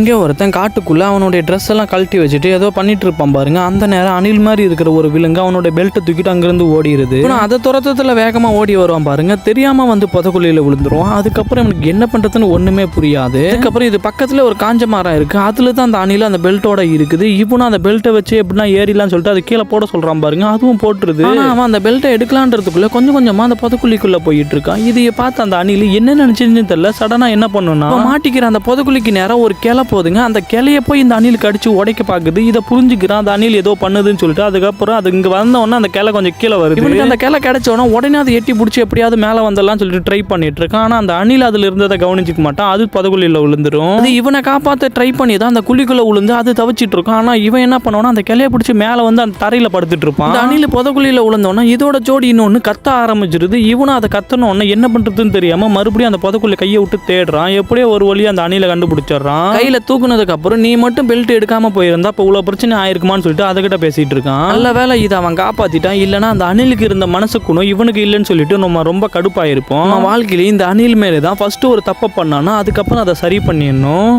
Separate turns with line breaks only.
இங்கே ஒருத்தன் காட்டுக்குள்ள அவனுடைய ட்ரெஸ் எல்லாம் கழட்டி வச்சுட்டு ஏதோ பண்ணிட்டு இருப்பான் பாருங்க. அந்த நேரம் அணில் மாதிரி இருக்கிற ஒரு விலங்கு அவனோட பெல்ட்டை தூக்கிட்டு அங்கிருந்து ஓடிடுது. அதை துரத்தத்துல வேகமா ஓடி வருவான் பாருங்க. தெரியாம வந்து புதக்குழியில விழுந்துருவான். அதுக்கப்புறம் எனக்கு என்ன பண்றதுன்னு ஒண்ணுமே புரியாது. அதுக்கப்புறம் இது பக்கத்துல ஒரு காஞ்ச மரம் இருக்கு. அதுல தான் அந்த அணில அந்த பெல்ட்டோட இருக்குது. இவனும் அந்த பெல்ட்டை வச்சு எப்படின்னா ஏறிலான்னு சொல்லிட்டு அது கீழே போட சொல்றான் பாருங்க. அதுவும் போட்டுருது. அவன் அந்த பெல்ட்டை எடுக்கலான்றதுக்குள்ள கொஞ்சம் கொஞ்சமா அந்த புதக்குழிக்குள்ள போயிட்டு இருக்கான். இதைய பார்த்து அந்த அணில் என்ன நினைச்சுன்னு தெரியல. சடனா என்ன பண்ணுனா மாட்டிக்கிற அந்த புதக்குழிக்கு நேரம் ஒரு கிளை போதுங்க. அந்த கிளைய போய் இந்த அணிலுக்கு அடிச்சு உடைக்க பாக்குது. இதை புரிஞ்சுக்கிறான் அந்த அணில் ஏதோ பண்ணுதுன்னு சொல்லிட்டு. அதுக்கப்புறம் அது இங்க வந்தோடனே அந்த கிளை கொஞ்சம் கீழே வருது. இவனுக்கு அந்த கிளை கிடைச்சோன்னா உடனே அதை எட்டி பிடிச்சி எப்படியாவது மேலே வந்துடலாம் சொல்லிட்டு ட்ரை பண்ணிட்டு இருக்கான். ஆனா அந்த அணில் அதுல இருந்ததை கவனிச்சுக்க மாட்டான். அது புதக்குழியில விழுந்துரும். அது இவனை காப்பாற்ற ட்ரை பண்ணி தான் அந்த குழிக்குள்ள விழுந்து அது தவிச்சிட்டு இருக்கும். ஆனா இவன் என்ன பண்ணுவானா அந்த கிளைய பிடிச்சி மேலே வந்து அந்த தரையில படுத்துட்டு இருப்பான். அந்த அணில் புதக்குழியில விழுந்தோன்னா இதோட ஜோடி இன்னொன்னு கத்த ஆரம்பிச்சிருது. இவனும் அதை கத்தனோன்னு என்ன பண்றதுன்னு தெரியாம மறுபடியும் அந்த புதக்குள்ள கையை விட்டு தேடுறான். எப்படியோ ஒரு வழியா அந்த அணில கண்டுபிடிச்சிடறான். கையில தூக்குனதுக்கு அப்புறம் நீ மட்டும் பெல்ட் எடுக்காம போயிருந்தா இப்ப இவ்வளவு பிரச்சனை ஆயிருக்குமான்னு சொல்லிட்டு அதுகிட்ட பேசிட்டு இருக்கான். நல்ல வேலை இதை அவன் காப்பாத்திட்டான். இல்லைன்னா அந்த அணிலுக்கு இருந்த மனசுக்குணும் இவனுக்கு இல்லைன்னு சொல்லிட்டு நம்ம ரொம்ப கடுப்பாயிருப்போம். வாழ்க்கையில இந்த அணில் மேலே தான் ஃபர்ஸ்ட் ஒரு தப்பை பண்ணானா அதுக்கப்புறம் அதை சரி பண்ணிடணும்.